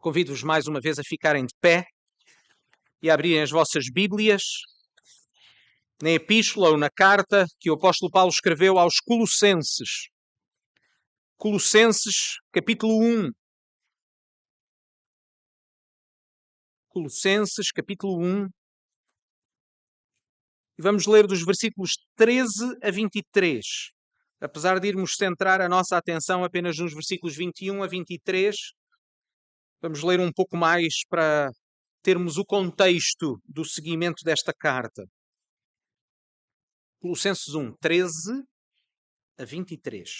Convido-vos mais uma vez a ficarem de pé e a abrirem as vossas Bíblias na epístola ou na carta que o apóstolo Paulo escreveu aos Colossenses. Colossenses, capítulo 1. Colossenses, capítulo 1. E vamos ler dos versículos 13 a 23. Apesar de irmos centrar a nossa atenção apenas nos versículos 21 a 23, vamos ler um pouco mais para termos o contexto do seguimento desta carta. Colossenses 1, 13 a 23.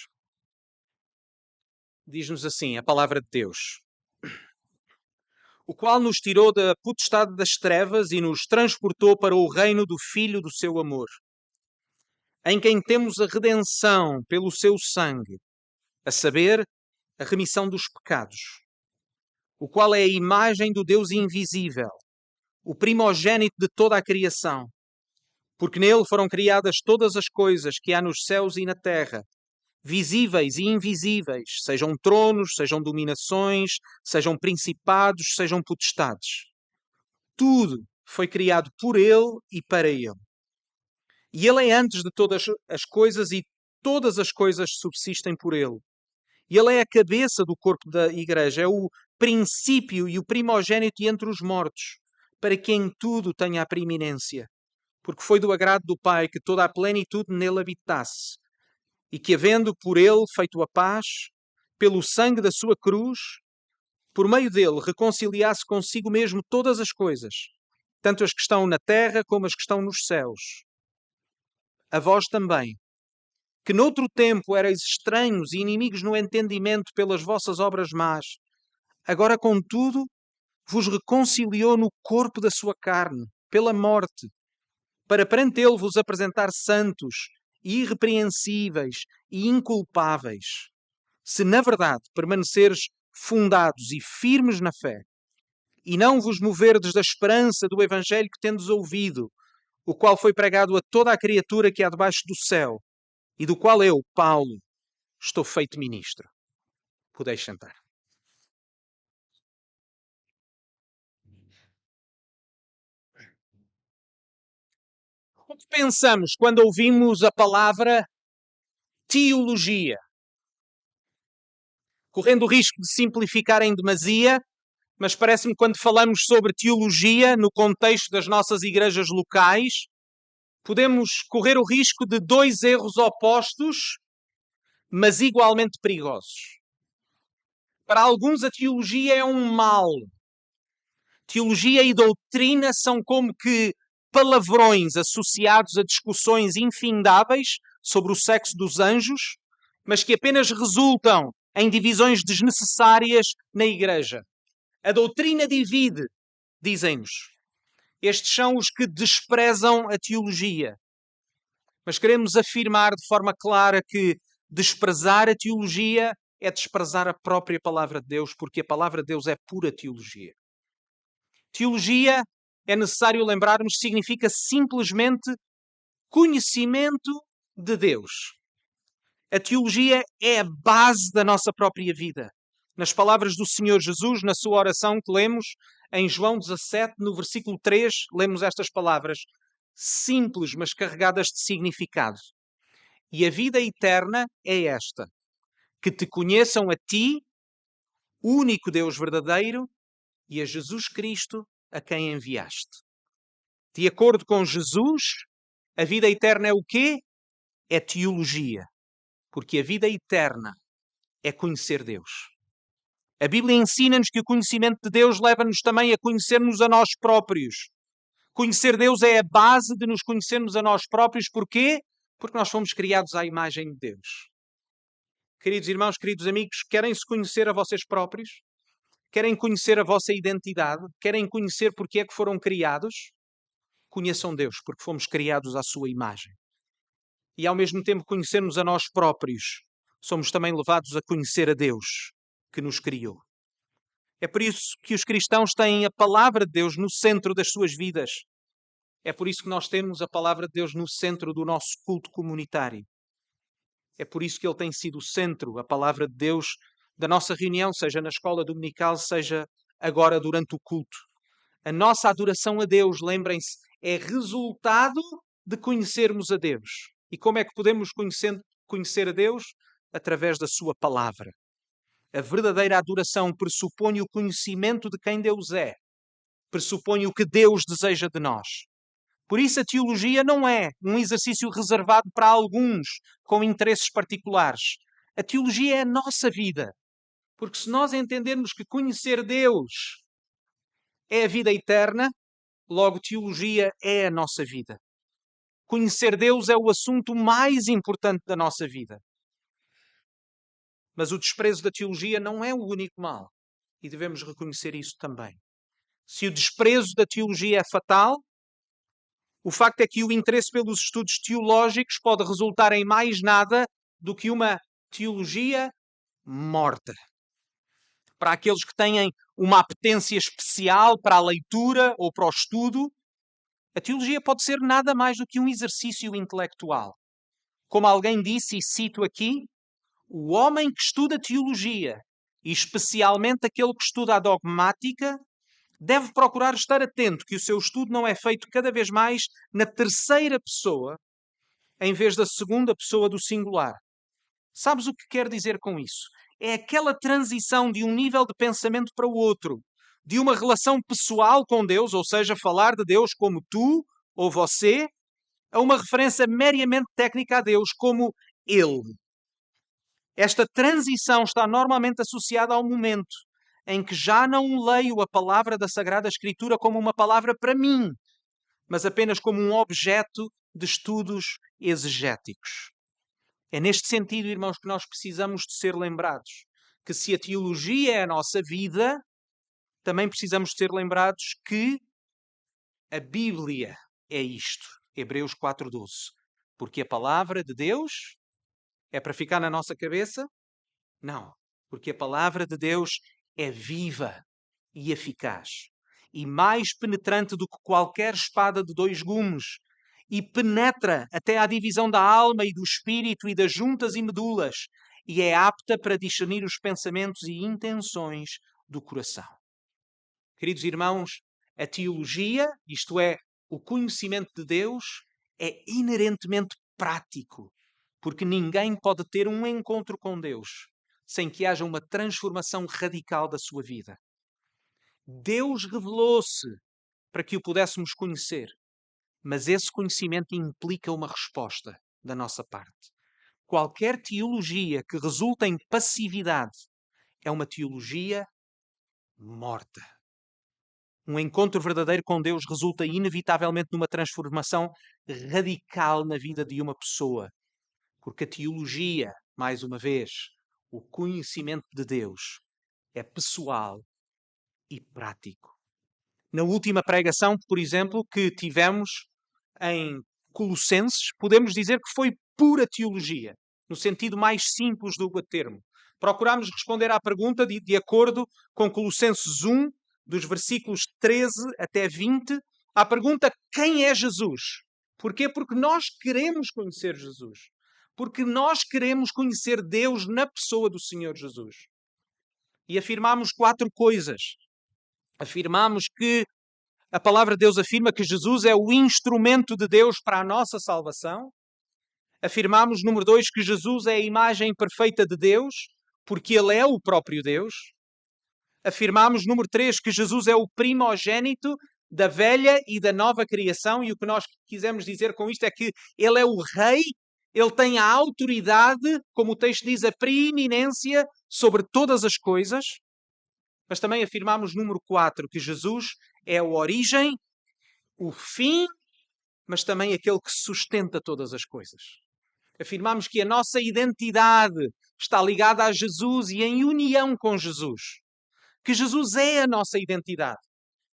Diz-nos assim a palavra de Deus: o qual nos tirou da potestade das trevas e nos transportou para o reino do Filho do seu amor, em quem temos a redenção pelo seu sangue, a saber, a remissão dos pecados, o qual é a imagem do Deus invisível, o primogênito de toda a criação, porque nele foram criadas todas as coisas que há nos céus e na terra, visíveis e invisíveis, sejam tronos, sejam dominações, sejam principados, sejam potestades. Tudo foi criado por ele e para ele. E ele é antes de todas as coisas e todas as coisas subsistem por ele. E ele é a cabeça do corpo da igreja, é o princípio e o primogênito entre os mortos, para que em tudo tenha a preeminência. Porque foi do agrado do Pai que toda a plenitude nele habitasse, e que, havendo por ele feito a paz, pelo sangue da sua cruz, por meio dele reconciliasse consigo mesmo todas as coisas, tanto as que estão na terra como as que estão nos céus. A vós também, que noutro tempo erais estranhos e inimigos no entendimento pelas vossas obras más, agora, contudo, vos reconciliou no corpo da sua carne, pela morte, para perante ele vos apresentar santos, irrepreensíveis e inculpáveis, se na verdade permaneceres fundados e firmes na fé, e não vos moverdes da esperança do Evangelho que tendes ouvido, o qual foi pregado a toda a criatura que há debaixo do céu, e do qual eu, Paulo, estou feito ministro. Podeis sentar. O que pensamos quando ouvimos a palavra teologia? Correndo o risco de simplificar em demasia, mas parece-me que quando falamos sobre teologia no contexto das nossas igrejas locais, podemos correr o risco de dois erros opostos, mas igualmente perigosos. Para alguns, a teologia é um mal. Teologia e doutrina são como que palavrões associados a discussões infindáveis sobre o sexo dos anjos, mas que apenas resultam em divisões desnecessárias na igreja. A doutrina divide, dizem-nos. Estes são os que desprezam a teologia. Mas queremos afirmar de forma clara que desprezar a teologia é desprezar a própria palavra de Deus, porque a palavra de Deus é pura teologia. Teologia, é necessário lembrarmos, significa simplesmente conhecimento de Deus. A teologia é a base da nossa própria vida. Nas palavras do Senhor Jesus, na sua oração que lemos em João 17, no versículo 3, lemos estas palavras simples, mas carregadas de significado. E a vida eterna é esta: que te conheçam a ti, o único Deus verdadeiro, e a Jesus Cristo, a quem enviaste. De acordo com Jesus, a vida eterna é o quê? É teologia. Porque a vida eterna é conhecer Deus. A Bíblia ensina-nos que o conhecimento de Deus leva-nos também a conhecer-nos a nós próprios. Conhecer Deus é a base de nos conhecermos a nós próprios. Porquê? Porque nós fomos criados à imagem de Deus. Queridos irmãos, queridos amigos, querem se conhecer a vocês próprios? Querem conhecer a vossa identidade? Querem conhecer porque é que foram criados? Conheçam Deus, porque fomos criados à sua imagem. E ao mesmo tempo conhecermos a nós próprios, somos também levados a conhecer a Deus que nos criou. É por isso que os cristãos têm a palavra de Deus no centro das suas vidas. É por isso que nós temos a palavra de Deus no centro do nosso culto comunitário. É por isso que ele tem sido o centro, a palavra de Deus, da nossa reunião, seja na escola dominical, seja agora durante o culto. A nossa adoração a Deus, lembrem-se, é resultado de conhecermos a Deus. E como é que podemos conhecer a Deus? Através da sua palavra. A verdadeira adoração pressupõe o conhecimento de quem Deus é. Pressupõe o que Deus deseja de nós. Por isso a teologia não é um exercício reservado para alguns com interesses particulares. A teologia é a nossa vida. Porque se nós entendermos que conhecer Deus é a vida eterna, logo teologia é a nossa vida. Conhecer Deus é o assunto mais importante da nossa vida. Mas o desprezo da teologia não é o único mal. E devemos reconhecer isso também. Se o desprezo da teologia é fatal, o facto é que o interesse pelos estudos teológicos pode resultar em mais nada do que uma teologia morta. Para aqueles que têm uma apetência especial para a leitura ou para o estudo, a teologia pode ser nada mais do que um exercício intelectual. Como alguém disse, e cito aqui, o homem que estuda teologia, e especialmente aquele que estuda a dogmática, deve procurar estar atento que o seu estudo não é feito cada vez mais na terceira pessoa, em vez da segunda pessoa do singular. Sabes o que quer dizer com isso? É aquela transição de um nível de pensamento para o outro, de uma relação pessoal com Deus, ou seja, falar de Deus como tu ou você, a uma referência meramente técnica a Deus como Ele. Esta transição está normalmente associada ao momento em que já não leio a palavra da Sagrada Escritura como uma palavra para mim, mas apenas como um objeto de estudos exegéticos. É neste sentido, irmãos, que nós precisamos de ser lembrados que se a teologia é a nossa vida, também precisamos de ser lembrados que a Bíblia é isto. Hebreus 4:12. Porque a palavra de Deus é para ficar na nossa cabeça? Não. Porque a palavra de Deus é viva e eficaz e mais penetrante do que qualquer espada de dois gumes, e penetra até à divisão da alma e do espírito e das juntas e medulas, e é apta para discernir os pensamentos e intenções do coração. Queridos irmãos, a teologia, isto é, o conhecimento de Deus, é inerentemente prático, porque ninguém pode ter um encontro com Deus sem que haja uma transformação radical da sua vida. Deus revelou-se para que o pudéssemos conhecer, mas esse conhecimento implica uma resposta da nossa parte. Qualquer teologia que resulta em passividade é uma teologia morta. Um encontro verdadeiro com Deus resulta inevitavelmente numa transformação radical na vida de uma pessoa, porque a teologia, mais uma vez, o conhecimento de Deus, é pessoal e prático. Na última pregação, por exemplo, que tivemos em Colossenses, podemos dizer que foi pura teologia, no sentido mais simples do termo. Procurámos responder à pergunta de acordo com Colossenses 1, dos versículos 13 até 20, à pergunta: quem é Jesus? Porquê? Porque nós queremos conhecer Jesus. Porque nós queremos conhecer Deus na pessoa do Senhor Jesus. E afirmámos 4 coisas. Afirmámos que a palavra de Deus afirma que Jesus é o instrumento de Deus para a nossa salvação. Afirmámos, número 2, que Jesus é a imagem perfeita de Deus, porque Ele é o próprio Deus. Afirmámos, número 3, que Jesus é o primogênito da velha e da nova criação, e o que nós quisemos dizer com isto é que Ele é o Rei, Ele tem a autoridade, como o texto diz, a preeminência sobre todas as coisas. Mas também afirmámos, número 4, que Jesus é a origem, o fim, mas também aquele que sustenta todas as coisas. Afirmámos que a nossa identidade está ligada a Jesus e em união com Jesus. Que Jesus é a nossa identidade.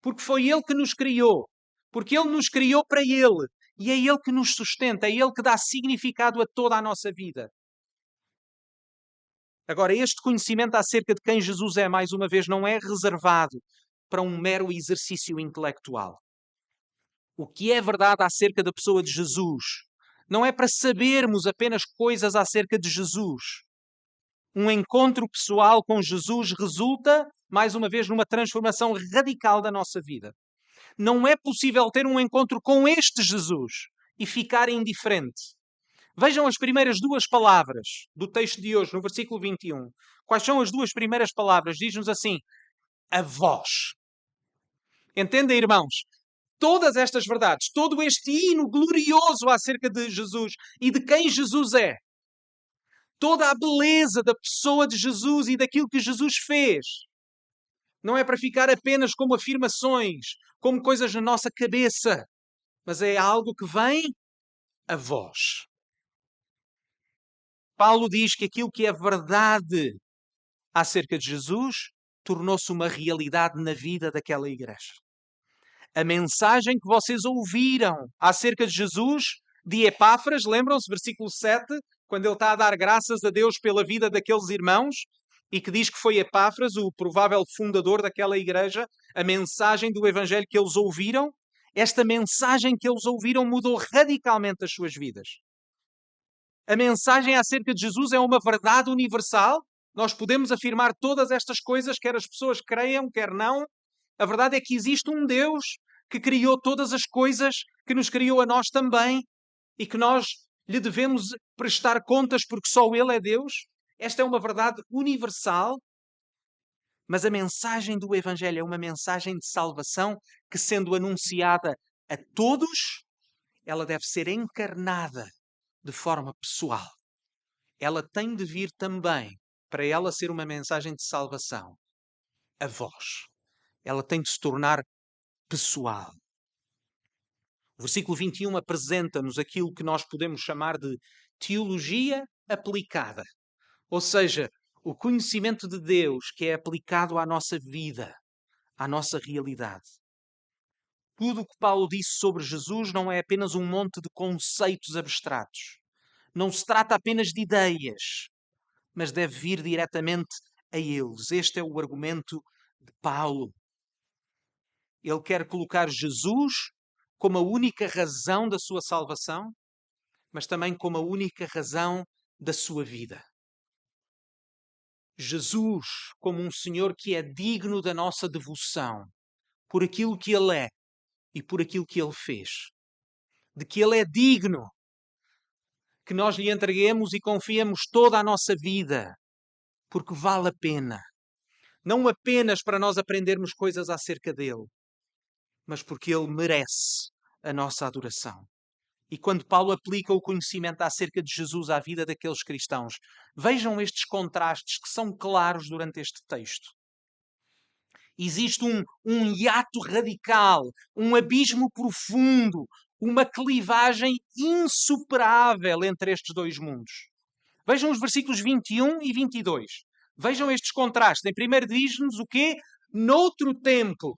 Porque foi Ele que nos criou. Porque Ele nos criou para Ele. E é Ele que nos sustenta. É Ele que dá significado a toda a nossa vida. Agora, este conhecimento acerca de quem Jesus é, mais uma vez, não é reservado para um mero exercício intelectual. O que é verdade acerca da pessoa de Jesus não é para sabermos apenas coisas acerca de Jesus. Um encontro pessoal com Jesus resulta mais uma vez, numa transformação radical da nossa vida. Não é possível ter um encontro com este Jesus e ficar indiferente. Vejam as primeiras duas palavras do texto de hoje, no versículo 21. Quais são as duas primeiras palavras? Diz-nos assim: a vós. Entendem, irmãos? Todas estas verdades, todo este hino glorioso acerca de Jesus e de quem Jesus é, toda a beleza da pessoa de Jesus e daquilo que Jesus fez, não é para ficar apenas como afirmações, como coisas na nossa cabeça, mas é algo que vem a vós. Paulo diz que aquilo que é verdade acerca de Jesus tornou-se uma realidade na vida daquela igreja. A mensagem que vocês ouviram acerca de Jesus, de Epáfras, lembram-se, versículo 7, quando ele está a dar graças a Deus pela vida daqueles irmãos, e que diz que foi Epáfras, o provável fundador daquela igreja, a mensagem do Evangelho que eles ouviram, esta mensagem que eles ouviram mudou radicalmente as suas vidas. A mensagem acerca de Jesus é uma verdade universal. Nós podemos afirmar todas estas coisas, quer as pessoas creiam, quer não. A verdade é que existe um Deus que criou todas as coisas, que nos criou a nós também, e que nós lhe devemos prestar contas porque só Ele é Deus. Esta é uma verdade universal, mas a mensagem do Evangelho é uma mensagem de salvação que, sendo anunciada a todos, ela deve ser encarnada de forma pessoal. Ela tem de vir também, para ela ser uma mensagem de salvação, a vós. Ela tem de se tornar pessoal. O versículo 21 apresenta-nos aquilo que nós podemos chamar de teologia aplicada. Ou seja, o conhecimento de Deus que é aplicado à nossa vida, à nossa realidade. Tudo o que Paulo disse sobre Jesus não é apenas um monte de conceitos abstratos. Não se trata apenas de ideias, mas deve vir diretamente a eles. Este é o argumento de Paulo. Ele quer colocar Jesus como a única razão da sua salvação, mas também como a única razão da sua vida. Jesus como um Senhor que é digno da nossa devoção por aquilo que Ele é e por aquilo que Ele fez. De que Ele é digno, que nós lhe entreguemos e confiemos toda a nossa vida, porque vale a pena. Não apenas para nós aprendermos coisas acerca dele, mas porque ele merece a nossa adoração. E quando Paulo aplica o conhecimento acerca de Jesus à vida daqueles cristãos, vejam estes contrastes que são claros durante este texto. Existe um hiato radical, um abismo profundo, uma clivagem insuperável entre estes dois mundos. Vejam os versículos 21 e 22. Vejam estes contrastes. Em primeiro diz-nos o quê? Noutro tempo.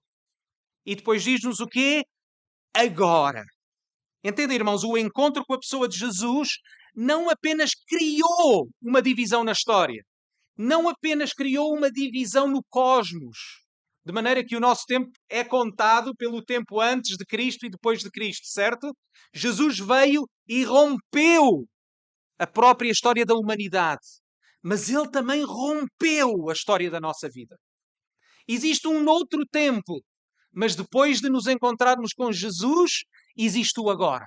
E depois diz-nos o quê? Agora. Entendem, irmãos? O encontro com a pessoa de Jesus não apenas criou uma divisão na história, não apenas criou uma divisão no cosmos, de maneira que o nosso tempo é contado pelo tempo antes de Cristo e depois de Cristo, certo? Jesus veio e rompeu a própria história da humanidade, mas ele também rompeu a história da nossa vida. Existe um outro tempo, mas depois de nos encontrarmos com Jesus, existe o agora.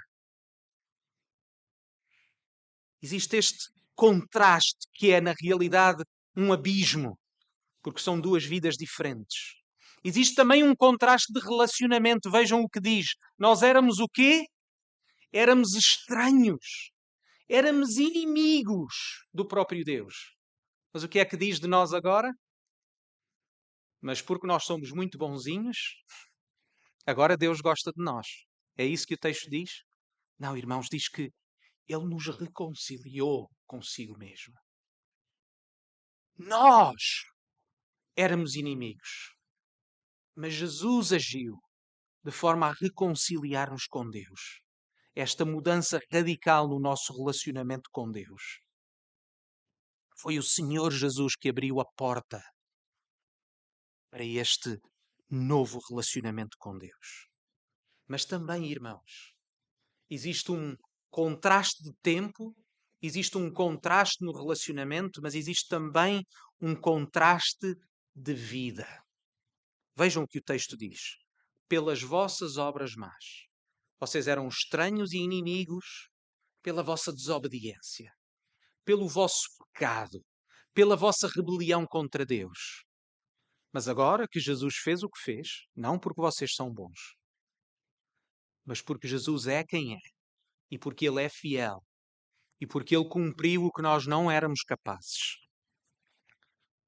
Existe este contraste que é, na realidade, um abismo, porque são duas vidas diferentes. Existe também um contraste de relacionamento. Vejam o que diz. Nós éramos o quê? Éramos estranhos. Éramos inimigos do próprio Deus. Mas o que é que diz de nós agora? Mas porque nós somos muito bonzinhos, agora Deus gosta de nós. É isso que o texto diz? Não, irmãos, diz que Ele nos reconciliou consigo mesmo. Nós éramos inimigos, mas Jesus agiu de forma a reconciliar-nos com Deus. Esta mudança radical no nosso relacionamento com Deus. Foi o Senhor Jesus que abriu a porta para este novo relacionamento com Deus. Mas também, irmãos, existe um contraste de tempo, existe um contraste no relacionamento, mas existe também um contraste de vida. Vejam o que o texto diz. Pelas vossas obras más. Vocês eram estranhos e inimigos pela vossa desobediência, pelo vosso pecado, pela vossa rebelião contra Deus. Mas agora que Jesus fez o que fez, não porque vocês são bons, mas porque Jesus é quem é, e porque Ele é fiel, e porque Ele cumpriu o que nós não éramos capazes.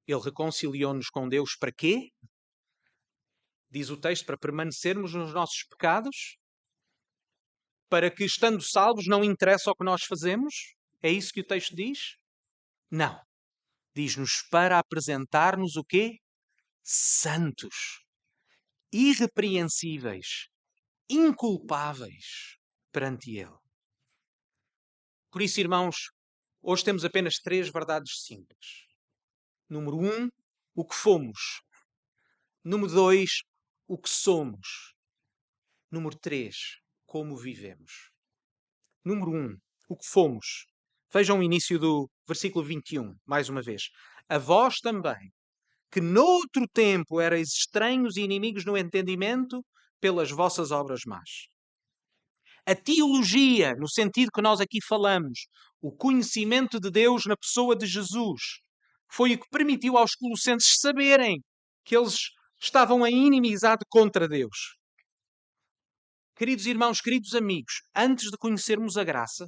Ele reconciliou-nos com Deus para quê? Diz o texto, para permanecermos nos nossos pecados? Para que, estando salvos, não interessa o que nós fazemos? É isso que o texto diz? Não. Diz-nos para apresentar-nos o quê? Santos, irrepreensíveis, inculpáveis perante Ele. Por isso, irmãos, hoje temos apenas 3 verdades simples. Número 1, o que fomos. Número 2, o que somos. Número 3, como vivemos. Número 1, o que fomos. Vejam o início do versículo 21, mais uma vez. A vós também, que noutro tempo erais estranhos e inimigos no entendimento, pelas vossas obras más. A teologia, no sentido que nós aqui falamos, o conhecimento de Deus na pessoa de Jesus, foi o que permitiu aos colossenses saberem que eles estavam em inimizade contra Deus. Queridos irmãos, queridos amigos, antes de conhecermos a graça,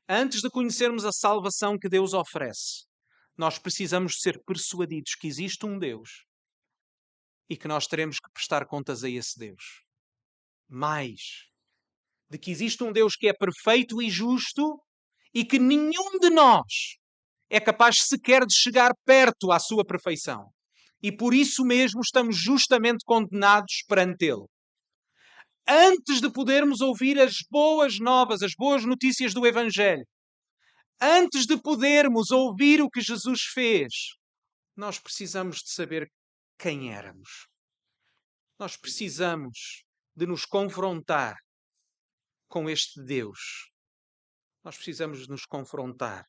antes de conhecermos a salvação que Deus oferece, nós precisamos ser persuadidos que existe um Deus e que nós teremos que prestar contas a esse Deus. Mais, de que existe um Deus que é perfeito e justo e que nenhum de nós é capaz sequer de chegar perto à sua perfeição. E por isso mesmo estamos justamente condenados perante Ele. Antes de podermos ouvir as boas novas, as boas notícias do Evangelho, antes de podermos ouvir o que Jesus fez, nós precisamos de saber quem éramos. Nós precisamos de nos confrontar com este Deus. Nós precisamos de nos confrontar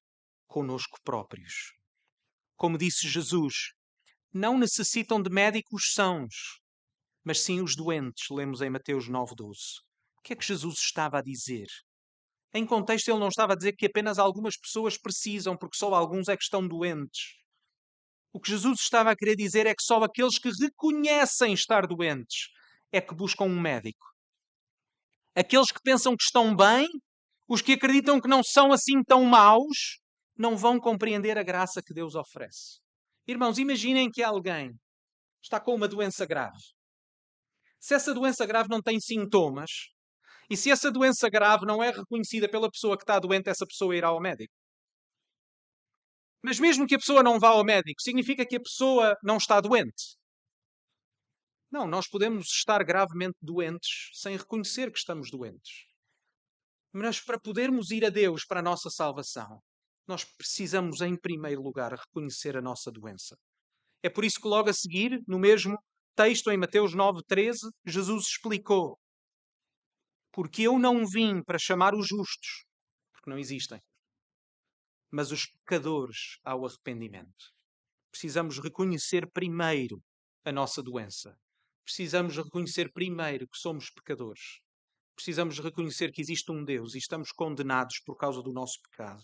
conosco próprios. Como disse Jesus, não necessitam de médicos sãos, mas sim os doentes, lemos em Mateus 9:12. O que é que Jesus estava a dizer? Em contexto, ele não estava a dizer que apenas algumas pessoas precisam, porque só alguns é que estão doentes. O que Jesus estava a querer dizer é que só aqueles que reconhecem estar doentes é que buscam um médico. Aqueles que pensam que estão bem, os que acreditam que não são assim tão maus, não vão compreender a graça que Deus oferece. Irmãos, imaginem que alguém está com uma doença grave. Se essa doença grave não tem sintomas, e se essa doença grave não é reconhecida pela pessoa que está doente, essa pessoa irá ao médico. Mas mesmo que a pessoa não vá ao médico, significa que a pessoa não está doente? Não, nós podemos estar gravemente doentes sem reconhecer que estamos doentes. Mas para podermos ir a Deus para a nossa salvação, nós precisamos, em primeiro lugar, reconhecer a nossa doença. É por isso que logo a seguir, no mesmo texto, em Mateus 9:13, Jesus explicou: porque eu não vim para chamar os justos, porque não existem, mas os pecadores ao arrependimento. Precisamos reconhecer primeiro a nossa doença. Precisamos reconhecer primeiro que somos pecadores. Precisamos reconhecer que existe um Deus e estamos condenados por causa do nosso pecado.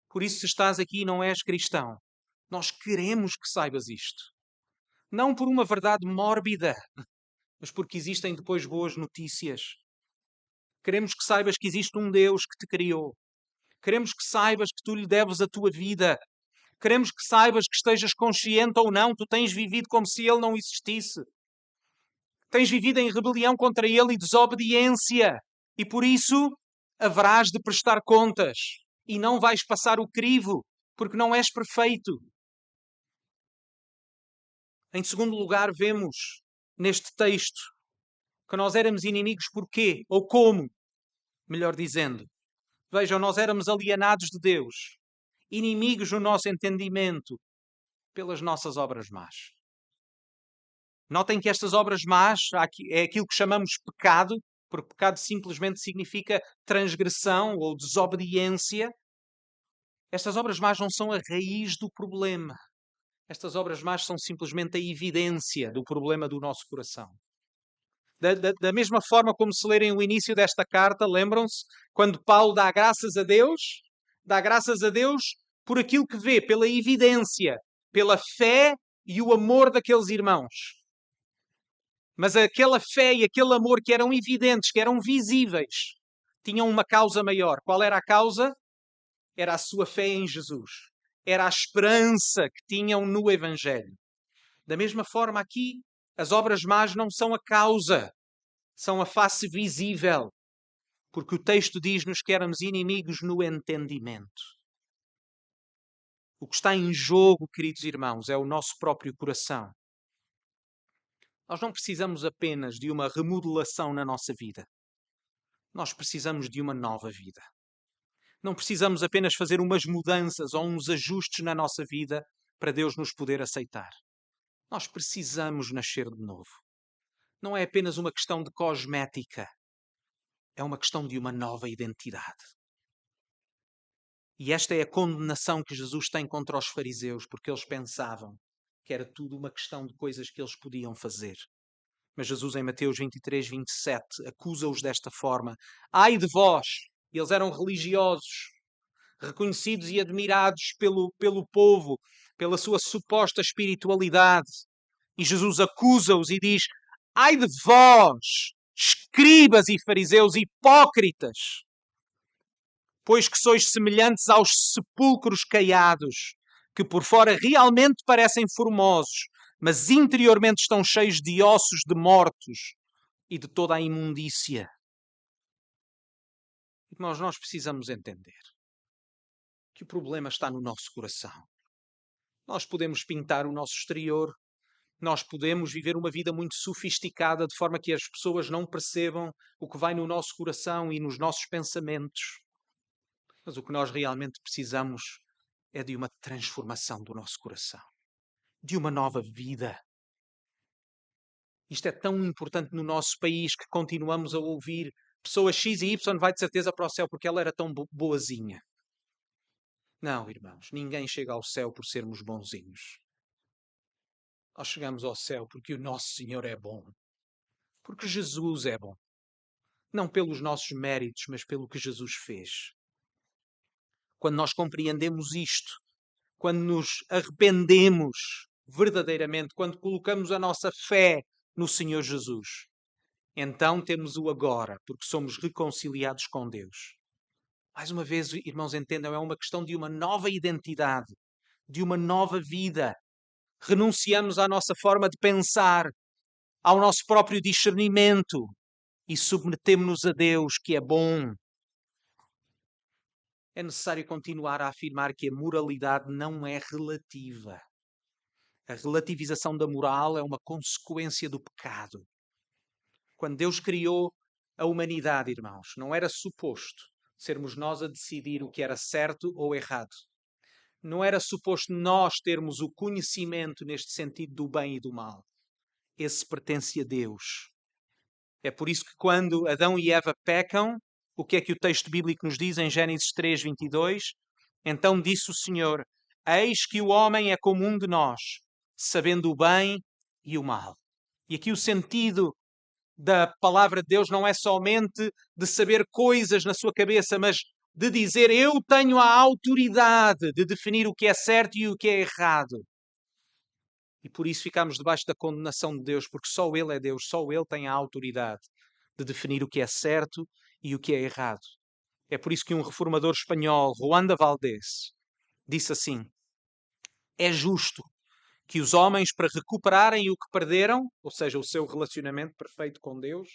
Por isso, se estás aqui e não és cristão, nós queremos que saibas isto. Não por uma verdade mórbida, mas porque existem depois boas notícias. Queremos que saibas que existe um Deus que te criou. Queremos que saibas que tu lhe deves a tua vida. Queremos que saibas que estejas consciente ou não, tu tens vivido como se Ele não existisse. Tens vivido em rebelião contra Ele e desobediência. E por isso haverás de prestar contas. E não vais passar o crivo, porque não és perfeito. Em segundo lugar, vemos neste texto que nós éramos inimigos por quê? Ou como? Melhor dizendo. Vejam, nós éramos alienados de Deus. Inimigos no nosso entendimento pelas nossas obras más. Notem que estas obras más é aquilo que chamamos pecado, porque pecado simplesmente significa transgressão ou desobediência. Estas obras más não são a raiz do problema. Estas obras más são simplesmente a evidência do problema do nosso coração. Da mesma forma como se lerem o início desta carta, lembram-se, quando Paulo dá graças a Deus por aquilo que vê, pela evidência, pela fé e o amor daqueles irmãos. Mas aquela fé e aquele amor que eram evidentes, que eram visíveis, tinham uma causa maior. Qual era a causa? Era a sua fé em Jesus. Era a esperança que tinham no Evangelho. Da mesma forma, aqui, as obras más não são a causa, são a face visível. Porque o texto diz-nos que éramos inimigos no entendimento. O que está em jogo, queridos irmãos, é o nosso próprio coração. Nós não precisamos apenas de uma remodelação na nossa vida. Nós precisamos de uma nova vida. Não precisamos apenas fazer umas mudanças ou uns ajustes na nossa vida para Deus nos poder aceitar. Nós precisamos nascer de novo. Não é apenas uma questão de cosmética. É uma questão de uma nova identidade. E esta é a condenação que Jesus tem contra os fariseus, porque eles pensavam que era tudo uma questão de coisas que eles podiam fazer. Mas Jesus, em Mateus 23, 27, acusa-os desta forma. Ai de vós! Eles eram religiosos, reconhecidos e admirados pelo povo, pela sua suposta espiritualidade. E Jesus acusa-os e diz: ai de vós, escribas e fariseus hipócritas! Pois que sois semelhantes aos sepulcros caiados, que por fora realmente parecem formosos, mas interiormente estão cheios de ossos de mortos e de toda a imundícia. Irmãos, nós precisamos entender que o problema está no nosso coração. Nós podemos pintar o nosso exterior, nós podemos viver uma vida muito sofisticada de forma que as pessoas não percebam o que vai no nosso coração e nos nossos pensamentos. Mas o que nós realmente precisamos é de uma transformação do nosso coração, de uma nova vida. Isto é tão importante no nosso país que continuamos a ouvir pessoas X e Y vai de certeza para o céu porque ela era tão boazinha. Não, irmãos, ninguém chega ao céu por sermos bonzinhos. Nós chegamos ao céu porque o nosso Senhor é bom. Porque Jesus é bom. Não pelos nossos méritos, mas pelo que Jesus fez. Quando nós compreendemos isto, quando nos arrependemos verdadeiramente, quando colocamos a nossa fé no Senhor Jesus, então temos o agora, porque somos reconciliados com Deus. Mais uma vez, irmãos, entendam, é uma questão de uma nova identidade, de uma nova vida. Renunciamos à nossa forma de pensar, ao nosso próprio discernimento e submetemos-nos a Deus, que é bom. É necessário continuar a afirmar que a moralidade não é relativa. A relativização da moral é uma consequência do pecado. Quando Deus criou a humanidade, irmãos, não era suposto sermos nós a decidir o que era certo ou errado. Não era suposto nós termos o conhecimento neste sentido do bem e do mal. Esse pertence a Deus. É por isso que quando Adão e Eva pecam, o que é que o texto bíblico nos diz em Gênesis 3, 22? Então disse o Senhor: eis que o homem é como um de nós, sabendo o bem e o mal. E aqui o sentido da palavra de Deus não é somente de saber coisas na sua cabeça, mas de dizer: eu tenho a autoridade de definir o que é certo e o que é errado. E por isso ficamos debaixo da condenação de Deus, porque só Ele é Deus, só Ele tem a autoridade de definir o que é certo e o que é errado. É por isso que um reformador espanhol, Juan de Valdés, disse assim: é justo que os homens, para recuperarem o que perderam, ou seja, o seu relacionamento perfeito com Deus,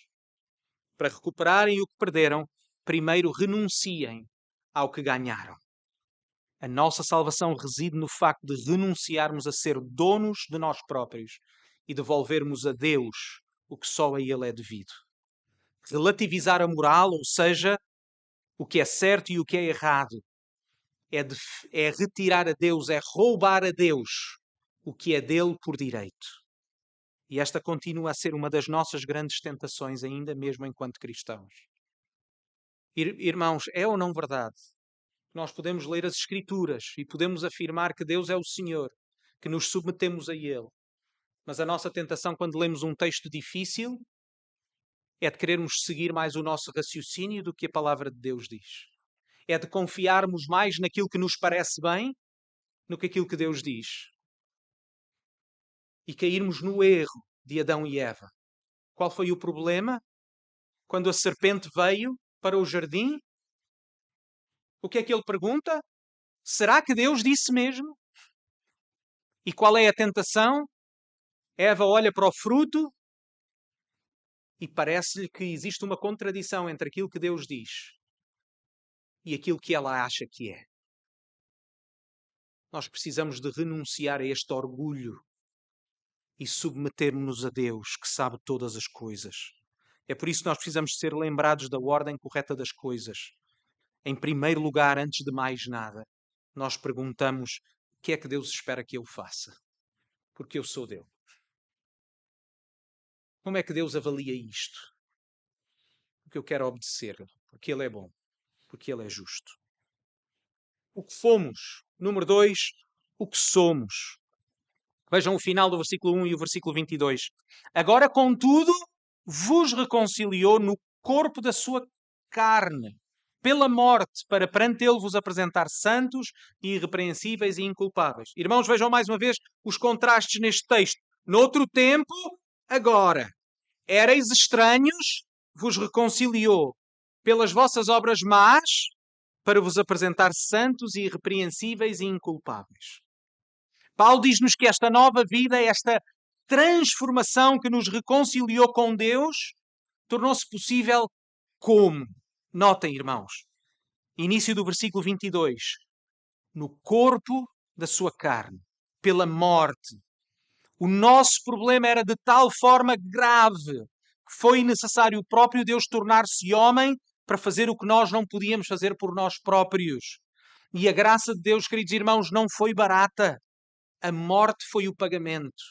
para recuperarem o que perderam, primeiro renunciem ao que ganharam. A nossa salvação reside no facto de renunciarmos a ser donos de nós próprios e devolvermos a Deus o que só a Ele é devido. Relativizar a moral, ou seja, o que é certo e o que é errado, é retirar a Deus, é roubar a Deus o que é dele por direito. E esta continua a ser uma das nossas grandes tentações, ainda mesmo enquanto cristãos. Irmãos, é ou não verdade? Nós podemos ler as Escrituras e podemos afirmar que Deus é o Senhor, que nos submetemos a Ele. Mas a nossa tentação quando lemos um texto difícil é de querermos seguir mais o nosso raciocínio do que a palavra de Deus diz. É de confiarmos mais naquilo que nos parece bem do que aquilo que Deus diz. E cairmos no erro de Adão e Eva. Qual foi o problema? Quando a serpente veio para o jardim, o que é que ele pergunta? Será que Deus disse mesmo? E qual é a tentação? Eva olha para o fruto e parece-lhe que existe uma contradição entre aquilo que Deus diz e aquilo que ela acha que é. Nós precisamos de renunciar a este orgulho e submetermos-nos a Deus, que sabe todas as coisas. É por isso que nós precisamos ser lembrados da ordem correta das coisas. Em primeiro lugar, antes de mais nada, nós perguntamos o que é que Deus espera que eu faça, porque eu sou dele. Como é que Deus avalia isto? Porque eu quero obedecer-lhe, porque ele é bom, porque ele é justo. O que fomos. Número 2, o que somos. Vejam o final do versículo 1 e o versículo 22. Agora, contudo, vos reconciliou no corpo da sua carne, pela morte, para perante ele vos apresentar santos, irrepreensíveis e inculpáveis. Irmãos, vejam mais uma vez os contrastes neste texto. Noutro tempo, agora. Éreis estranhos, vos reconciliou pelas vossas obras más, para vos apresentar santos, irrepreensíveis e inculpáveis. Paulo diz-nos que esta nova vida, esta transformação que nos reconciliou com Deus, tornou-se possível como? Notem, irmãos, início do versículo 22. No corpo da sua carne, pela morte. O nosso problema era de tal forma grave que foi necessário o próprio Deus tornar-se homem para fazer o que nós não podíamos fazer por nós próprios. E a graça de Deus, queridos irmãos, não foi barata. A morte foi o pagamento.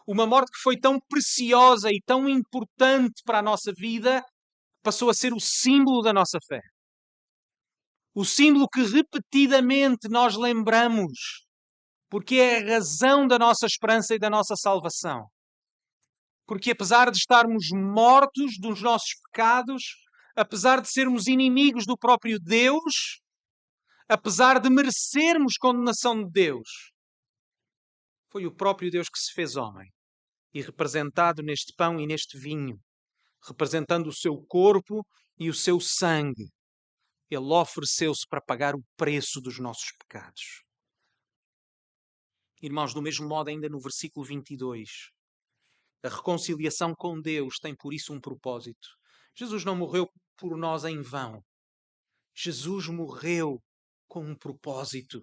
Uma morte que foi tão preciosa e tão importante para a nossa vida, passou a ser o símbolo da nossa fé. O símbolo que repetidamente nós lembramos, porque é a razão da nossa esperança e da nossa salvação. Porque apesar de estarmos mortos dos nossos pecados, apesar de sermos inimigos do próprio Deus, apesar de merecermos condenação de Deus, foi o próprio Deus que se fez homem e representado neste pão e neste vinho, representando o seu corpo e o seu sangue. Ele ofereceu-se para pagar o preço dos nossos pecados. Irmãos, do mesmo modo, ainda no versículo 22, a reconciliação com Deus tem por isso um propósito. Jesus não morreu por nós em vão. Jesus morreu com um propósito.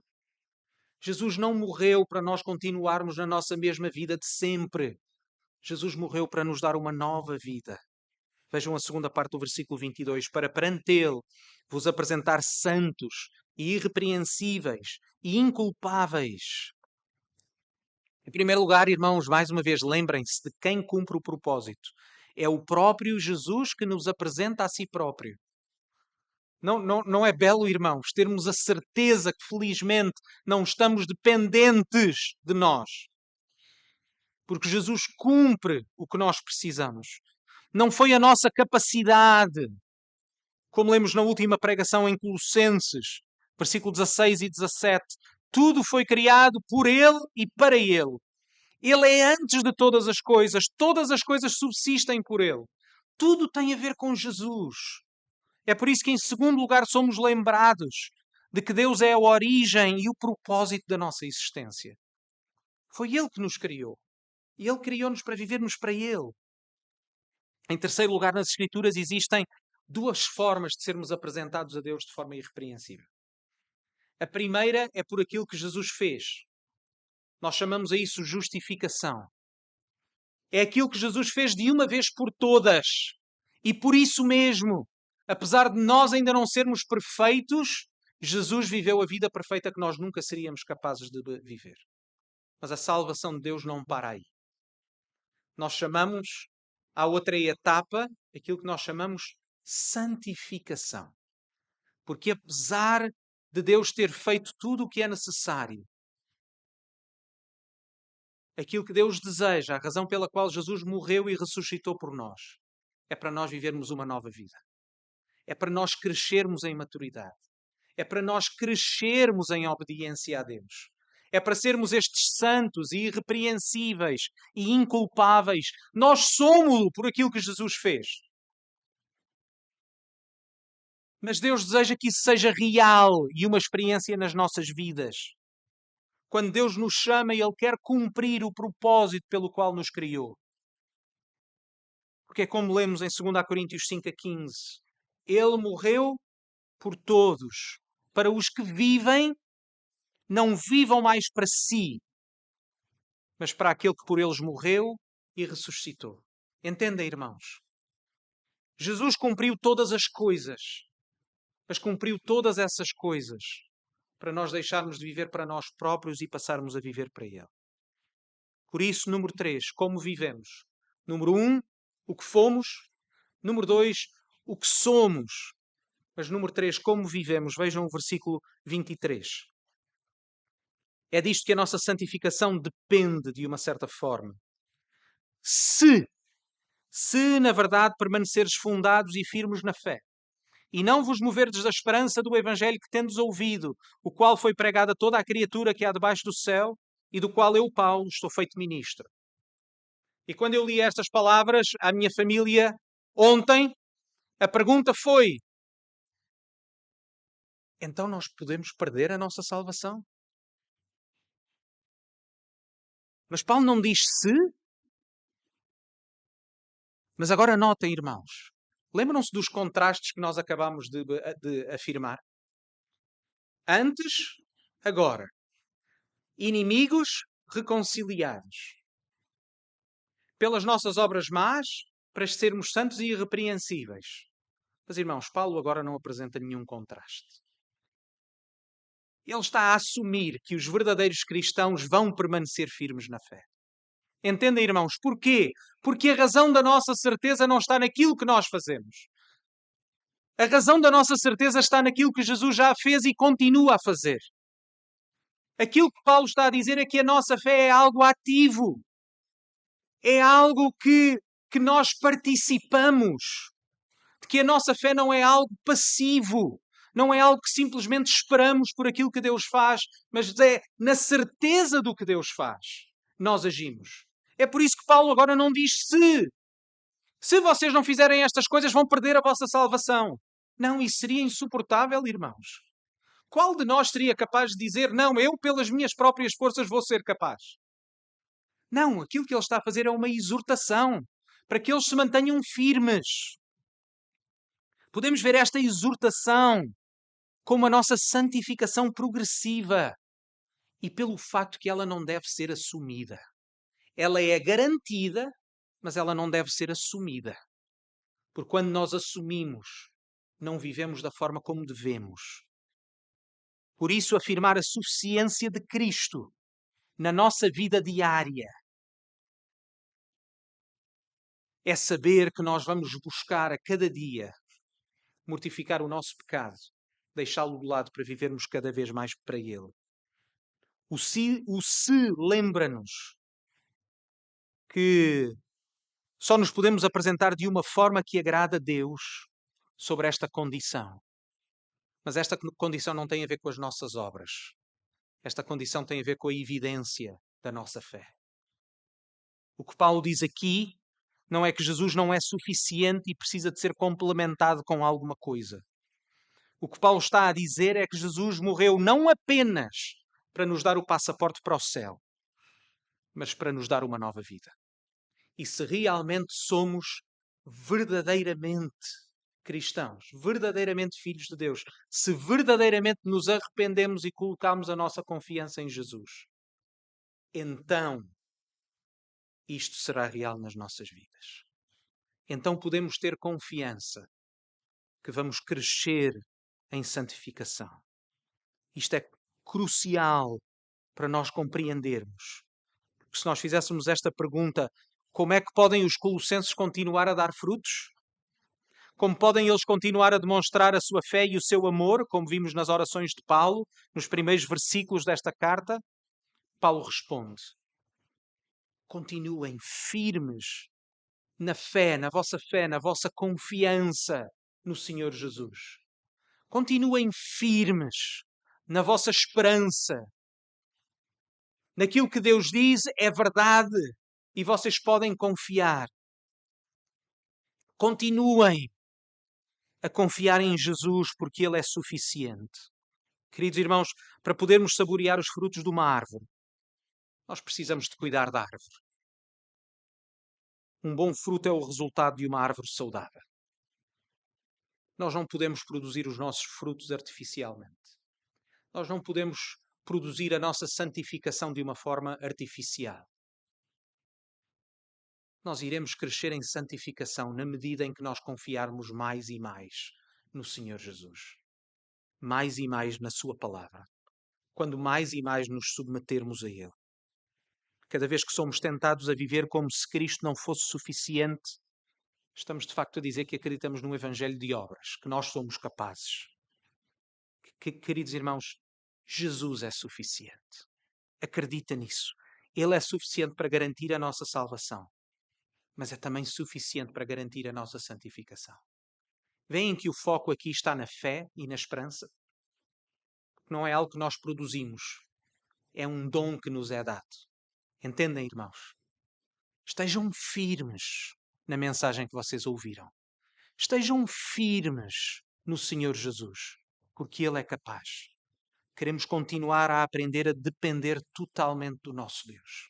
Jesus não morreu para nós continuarmos na nossa mesma vida de sempre. Jesus morreu para nos dar uma nova vida. Vejam a segunda parte do versículo 22. Para perante ele vos apresentar santos e irrepreensíveis e inculpáveis. Em primeiro lugar, irmãos, mais uma vez, lembrem-se de quem cumpre o propósito. É o próprio Jesus que nos apresenta a si próprio. Não é belo, irmãos, termos a certeza que, felizmente, não estamos dependentes de nós. Porque Jesus cumpre o que nós precisamos. Não foi a nossa capacidade, como lemos na última pregação em Colossenses, versículos 16 e 17. Tudo foi criado por Ele e para Ele. Ele é antes de todas as coisas subsistem por Ele. Tudo tem a ver com Jesus. É por isso que, em segundo lugar, somos lembrados de que Deus é a origem e o propósito da nossa existência. Foi Ele que nos criou. E Ele criou-nos para vivermos para Ele. Em terceiro lugar, nas Escrituras existem duas formas de sermos apresentados a Deus de forma irrepreensível. A primeira é por aquilo que Jesus fez. Nós chamamos a isso justificação. É aquilo que Jesus fez de uma vez por todas. E por isso mesmo, apesar de nós ainda não sermos perfeitos, Jesus viveu a vida perfeita que nós nunca seríamos capazes de viver. Mas a salvação de Deus não para aí. Nós chamamos à outra etapa aquilo que nós chamamos santificação. Porque apesar de Deus ter feito tudo o que é necessário aquilo que Deus deseja, a razão pela qual Jesus morreu e ressuscitou por nós, é para nós vivermos uma nova vida. É para nós crescermos em maturidade. É para nós crescermos em obediência a Deus. É para sermos estes santos e irrepreensíveis e inculpáveis. Nós somos-lo por aquilo que Jesus fez. Mas Deus deseja que isso seja real e uma experiência nas nossas vidas. Quando Deus nos chama, Ele quer cumprir o propósito pelo qual nos criou. Porque é como lemos em 2 Coríntios 5:15. Ele morreu por todos, para os que vivem, não vivam mais para si, mas para aquele que por eles morreu e ressuscitou. Entendem, irmãos? Jesus cumpriu todas as coisas, mas cumpriu todas essas coisas para nós deixarmos de viver para nós próprios e passarmos a viver para Ele. Por isso, número 3, como vivemos? Número 1, o que fomos. Número 2, o que somos. Mas número 3, como vivemos? Vejam o versículo 23. É disto que a nossa santificação depende de uma certa forma. Se na verdade permaneceres fundados e firmes na fé, e não vos moverdes da esperança do Evangelho que tendes ouvido, o qual foi pregado a toda a criatura que há debaixo do céu, e do qual eu, Paulo, estou feito ministro. E quando eu li estas palavras à minha família ontem, a pergunta foi: então nós podemos perder a nossa salvação? Mas Paulo não diz se. Mas agora notem, irmãos. Lembram-se dos contrastes que nós acabamos de afirmar? Antes, agora. Inimigos reconciliados. Pelas nossas obras más, para sermos santos e irrepreensíveis. Mas, irmãos, Paulo agora não apresenta nenhum contraste. Ele está a assumir que os verdadeiros cristãos vão permanecer firmes na fé. Entendem, irmãos? Porquê? Porque a razão da nossa certeza não está naquilo que nós fazemos. A razão da nossa certeza está naquilo que Jesus já fez e continua a fazer. Aquilo que Paulo está a dizer é que a nossa fé é algo ativo. É algo que nós participamos. De que a nossa fé não é algo passivo. Não é algo que simplesmente esperamos por aquilo que Deus faz, mas é na certeza do que Deus faz. Nós agimos. É por isso que Paulo agora não diz se. Se vocês não fizerem estas coisas, vão perder a vossa salvação. Não, isso seria insuportável, irmãos. Qual de nós seria capaz de dizer, não, eu pelas minhas próprias forças vou ser capaz? Não, aquilo que ele está a fazer é uma exortação para que eles se mantenham firmes. Podemos ver esta exortação como a nossa santificação progressiva e pelo facto que ela não deve ser assumida. Ela é garantida, mas ela não deve ser assumida. Porque quando nós assumimos, não vivemos da forma como devemos. Por isso, afirmar a suficiência de Cristo na nossa vida diária é saber que nós vamos buscar a cada dia mortificar o nosso pecado, deixá-lo de lado para vivermos cada vez mais para Ele. O se lembra-nos que só nos podemos apresentar de uma forma que agrada a Deus sobre esta condição. Mas esta condição não tem a ver com as nossas obras. Esta condição tem a ver com a evidência da nossa fé. O que Paulo diz aqui não é que Jesus não é suficiente e precisa de ser complementado com alguma coisa. O que Paulo está a dizer é que Jesus morreu não apenas para nos dar o passaporte para o céu, mas para nos dar uma nova vida. E se realmente somos verdadeiramente cristãos, verdadeiramente filhos de Deus, se verdadeiramente nos arrependemos e colocamos a nossa confiança em Jesus, então isto será real nas nossas vidas. Então podemos ter confiança que vamos crescer em santificação. Isto é crucial para nós compreendermos. Porque se nós fizéssemos esta pergunta, como é que podem os colossenses continuar a dar frutos? Como podem eles continuar a demonstrar a sua fé e o seu amor, como vimos nas orações de Paulo, nos primeiros versículos desta carta? Paulo responde: continuem firmes na fé, na vossa confiança no Senhor Jesus. Continuem firmes na vossa esperança. Naquilo que Deus diz é verdade e vocês podem confiar. Continuem a confiar em Jesus porque Ele é suficiente. Queridos irmãos, para podermos saborear os frutos de uma árvore, nós precisamos de cuidar da árvore. Um bom fruto é o resultado de uma árvore saudável. Nós não podemos produzir os nossos frutos artificialmente. Nós não podemos produzir a nossa santificação de uma forma artificial. Nós iremos crescer em santificação na medida em que nós confiarmos mais e mais no Senhor Jesus. Mais e mais na Sua palavra. Quando mais e mais nos submetermos a Ele. Cada vez que somos tentados a viver como se Cristo não fosse suficiente, estamos de facto a dizer que acreditamos num evangelho de obras, que nós somos capazes. Queridos irmãos, Jesus é suficiente. Acredita nisso. Ele é suficiente para garantir a nossa salvação, mas é também suficiente para garantir a nossa santificação. Veem que o foco aqui está na fé e na esperança? Não é algo que nós produzimos. É um dom que nos é dado. Entendem, irmãos? Estejam firmes na mensagem que vocês ouviram. Estejam firmes no Senhor Jesus, porque Ele é capaz. Queremos continuar a aprender a depender totalmente do nosso Deus.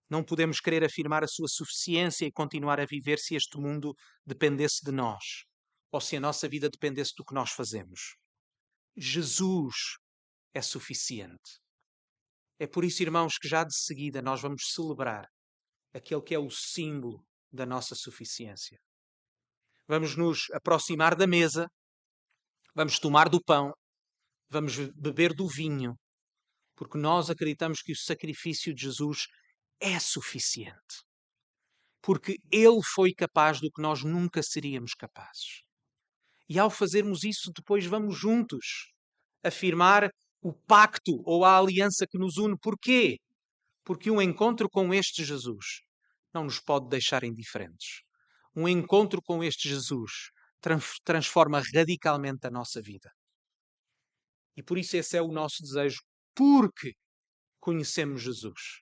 Não podemos querer afirmar a sua suficiência e continuar a viver se este mundo dependesse de nós, ou se a nossa vida dependesse do que nós fazemos. Jesus é suficiente. É por isso, irmãos, que já de seguida nós vamos celebrar aquele que é o símbolo da nossa suficiência. Vamos nos aproximar da mesa, vamos tomar do pão, vamos beber do vinho, porque nós acreditamos que o sacrifício de Jesus é suficiente. Porque Ele foi capaz do que nós nunca seríamos capazes. E ao fazermos isso, depois vamos juntos afirmar o pacto ou a aliança que nos une. Porquê? Porque um encontro com este Jesus não nos pode deixar indiferentes. Um encontro com este Jesus transforma radicalmente a nossa vida. E por isso esse é o nosso desejo, porque conhecemos Jesus.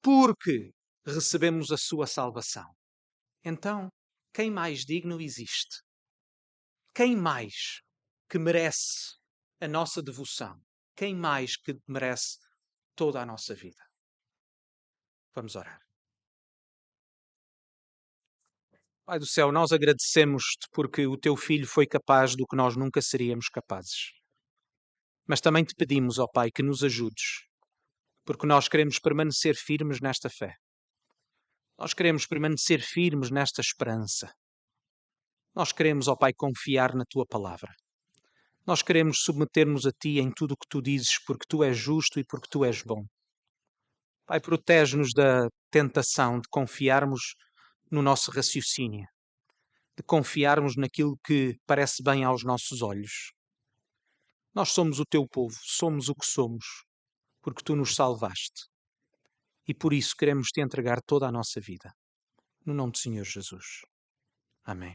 Porque recebemos a sua salvação. Então, quem mais digno existe? Quem mais que merece a nossa devoção? Quem mais que merece toda a nossa vida? Vamos orar. Pai do céu, nós agradecemos-te porque o teu Filho foi capaz do que nós nunca seríamos capazes. Mas também te pedimos, ó Pai, que nos ajudes, porque nós queremos permanecer firmes nesta fé. Nós queremos permanecer firmes nesta esperança. Nós queremos, ó Pai, confiar na tua palavra. Nós queremos submeter-nos a ti em tudo o que tu dizes, porque tu és justo e porque tu és bom. Pai, protege-nos da tentação de confiarmos no nosso raciocínio, de confiarmos naquilo que parece bem aos nossos olhos. Nós somos o teu povo, somos o que somos, porque tu nos salvaste. E por isso queremos te entregar toda a nossa vida. No nome do Senhor Jesus. Amém.